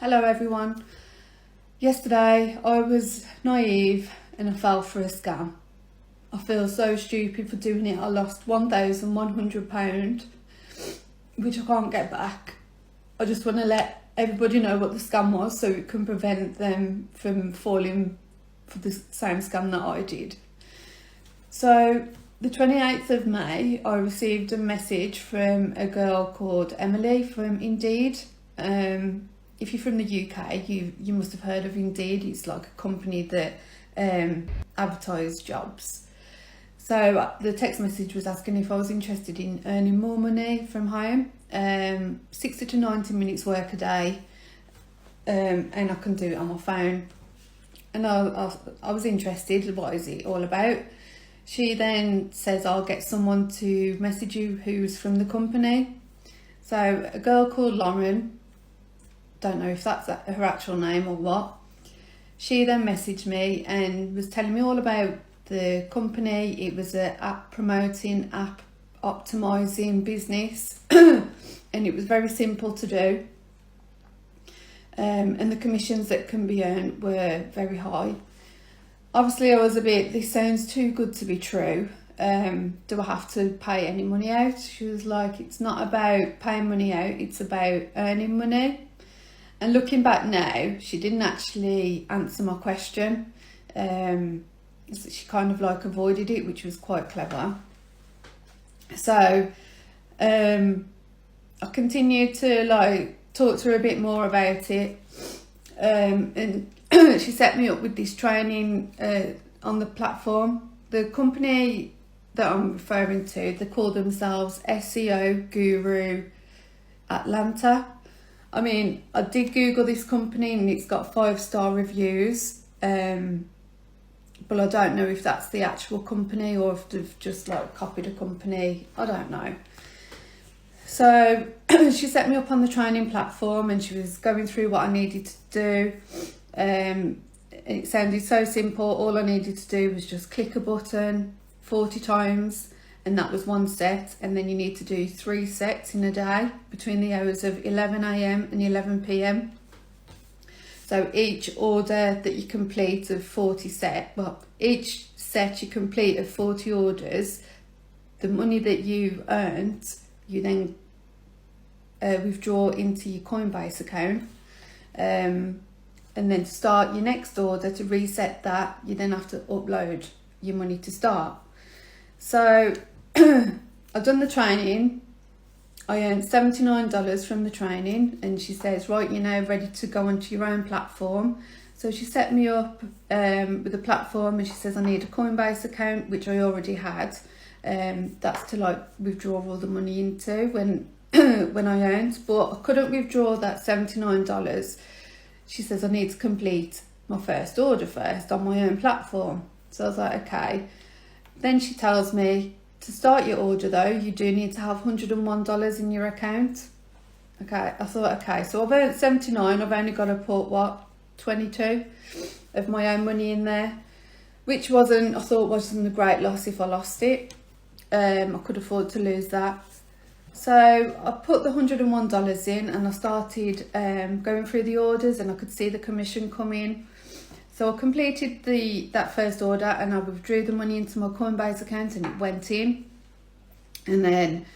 Hello everyone. Yesterday I was naive and I fell for a scam. I feel so stupid for doing it. I lost £1,100, which I can't get back. I just want to let everybody know what the scam was so it can prevent them from falling for the same scam that I did. So the 28th of May I received a message from a girl called Emily from Indeed. If you're from the UK, you must have heard of Indeed. It's like a company that advertise jobs. So the text message was asking if I was interested in earning more money from home, 60 to 90 minutes work a day, and I can do it on my phone. And I was interested. What is it all about? She then says, I'll get someone to message you who's from the company. So a girl called Lauren, don't know if that's her actual name or what. She then messaged me and was telling me all about the company. It was an app promoting, app optimizing business, and it was very simple to do. And the commissions that can be earned were very high. Obviously, I was a bit, this sounds too good to be true. Do I have to pay any money out? She was like, it's not about paying money out, it's about earning money. And looking back now, she didn't actually answer my question. She kind of like avoided it, which was quite clever. So I continued to like talk to her a bit more about it. And she set me up with this training on the platform. The company that I'm referring to, they call themselves SEO Guru Atlanta. I mean, I did Google this company and it's got 5-star reviews, but I don't know if that's the actual company or if they've just like copied a company. I don't know. So she set me up on the training platform and she was going through what I needed to do. It sounded so simple. All I needed to do was just click a button 40 times. And that was one set, and then you need to do 3 sets in a day between the hours of 11 AM and 11 PM. So each order that you complete of 40 set, well, each set you complete of 40 orders, the money that you earned, you then withdraw into your Coinbase account. And then to start your next order, to reset that, you then have to upload your money to start. So I've done the training. I earned $79 from the training, and she says, right, you're now ready to go onto your own platform. So she set me up with a platform, and she says I need a Coinbase account, which I already had. That's to like withdraw all the money into when when I earned, but I couldn't withdraw that $79. She says I need to complete my first order first on my own platform. So I was like, okay. Then she tells me, to start your order though, you do need to have $101 in your account. Okay, I thought, okay, so I've earned 79, I've only got to put, what, 22 of my own money in there, which I thought wasn't a great loss if I lost it. I could afford to lose that. So I put the $101 in and I started going through the orders and I could see the commission come in. So I completed that first order and I withdrew the money into my Coinbase account and it went in. And then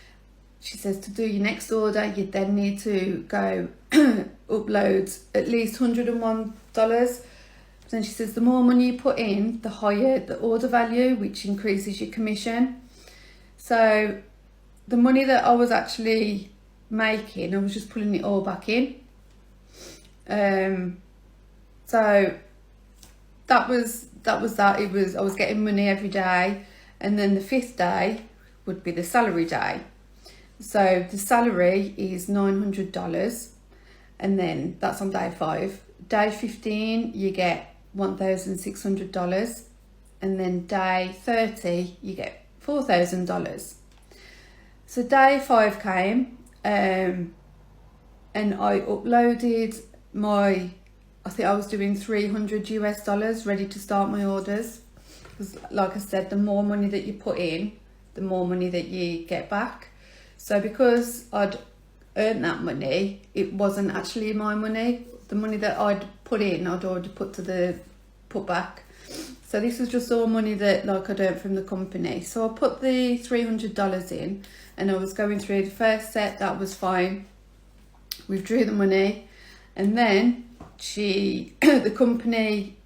she says to do your next order, you then need to go upload at least $101. Then she says the more money you put in, the higher the order value, which increases your commission. So the money that I was actually making, I was just pulling it all back in. So that was that. I was getting money every day, and then the 5th day would be the salary day. So the salary is $900, and then that's on day 5. Day 15 you get $1,600, and then day 30 you get $4,000. So day 5 came, and I uploaded I think I was doing $300 ready to start my orders. Because like I said, the more money that you put in, the more money that you get back. So because I'd earned that money, it wasn't actually my money. the money that I'd put in, I'd already put back. So this was just all money that like I'd earned from the company. So I put the $300 in, and I was going through the first set. That was fine. Withdrew the money, and then the company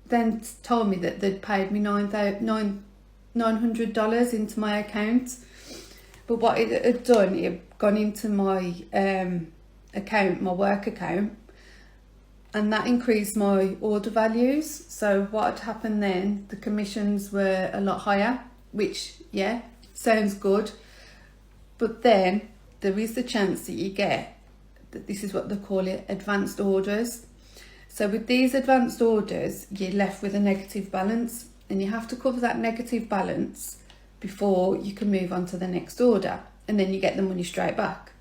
then told me that they'd paid me $900 into my account. But what it had done, it had gone into my account, my work account, and that increased my order values. So what had happened then, the commissions were a lot higher, which, yeah, sounds good. But then there is the chance that you get, that this is what they call it, advanced orders. So with these advanced orders, you're left with a negative balance, and you have to cover that negative balance before you can move on to the next order, and then you get the money straight back.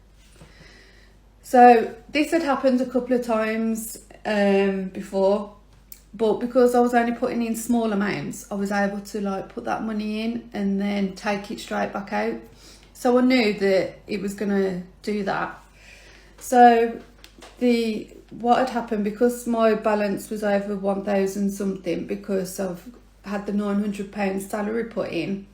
So this had happened a couple of times before, but because I was only putting in small amounts, I was able to like put that money in and then take it straight back out. So I knew that it was gonna do that. So what had happened, because my balance was over 1,000 something, because I've had the £900 salary put in,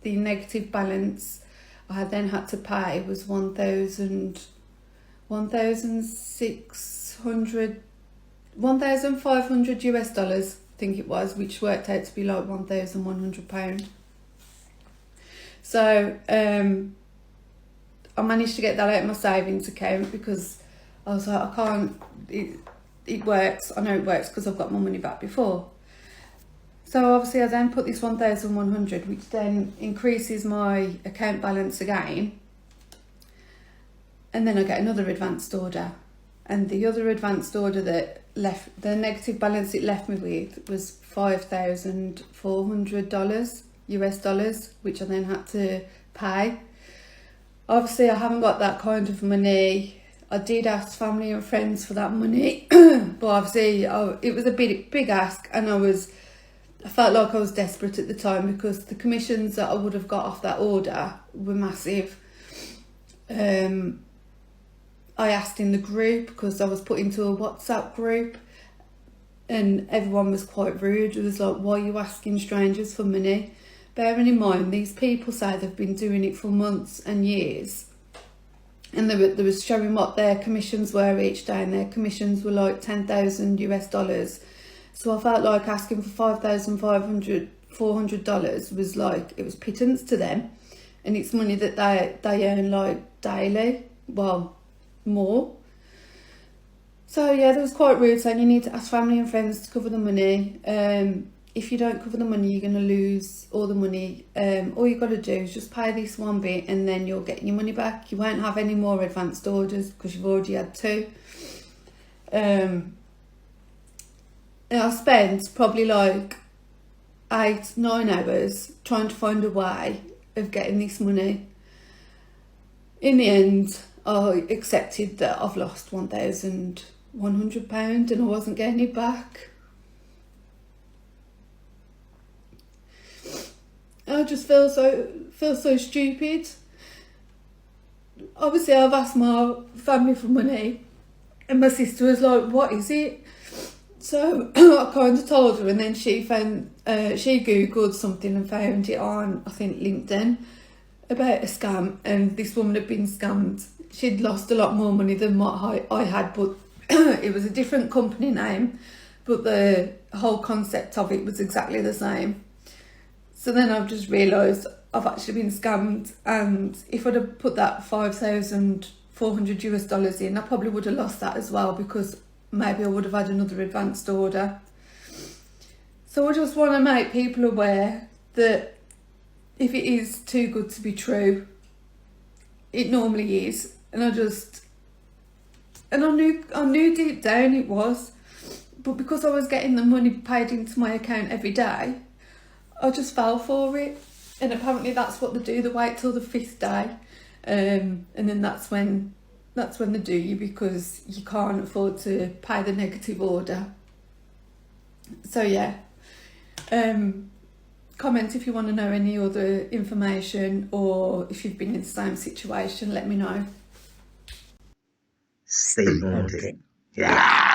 the negative balance I had then had to pay was $1,500 US dollars, I think it was, which worked out to be like £1,100. So I managed to get that out of my savings account, because I was like, I can't, it works, I know it works because I've got my money back before. So obviously I then put this 1,100, which then increases my account balance again. And then I get another advanced order. And the other advanced order that left, the negative balance it left me with was $5,400 US dollars, which I then had to pay. Obviously I haven't got that kind of money. I did ask family and friends for that money, but obviously it was a big ask, and I felt like I was desperate at the time, because the commissions that I would have got off that order were massive. I asked in the group, because I was put into a WhatsApp group, and everyone was quite rude. It was like, why are you asking strangers for money? Bearing in mind, these people say they've been doing it for months and years, and they was showing what their commissions were each day, and their commissions were like 10,000 US dollars. So I felt like asking for $400 was like, it was pittance to them, and it's money that they earn like daily, well, more. So yeah, that was quite rude, saying you need to ask family and friends to cover the money. If you don't cover the money, you're going to lose all the money. All you've got to do is just pay this one bit, and then you'll get your money back. You won't have any more advanced orders, because you've already had 2. And I spent probably like 8-9 hours trying to find a way of getting this money. In the end, I accepted that I've lost £1,100 and I wasn't getting it back. I just feel so stupid. Obviously I've asked my family for money, and my sister was like, what is it? So I kind of told her, and then she googled something and found it on, I think, LinkedIn, about a scam, and this woman had been scammed. She'd lost a lot more money than what I had, but it was a different company name, but the whole concept of it was exactly the same. So then I've just realised I've actually been scammed, and if I'd have put that $5,400 US dollars in, I probably would have lost that as well, because maybe I would have had another advanced order. So I just want to make people aware that if it is too good to be true, it normally is. And I knew deep down it was, but because I was getting the money paid into my account every day, I just fell for it. And apparently that's what they do. They wait till the 5th day, and then that's when they do you, because you can't afford to pay the negative order. So yeah, comment if you want to know any other information, or if you've been in the same situation, let me know. Stay haunted. Yeah.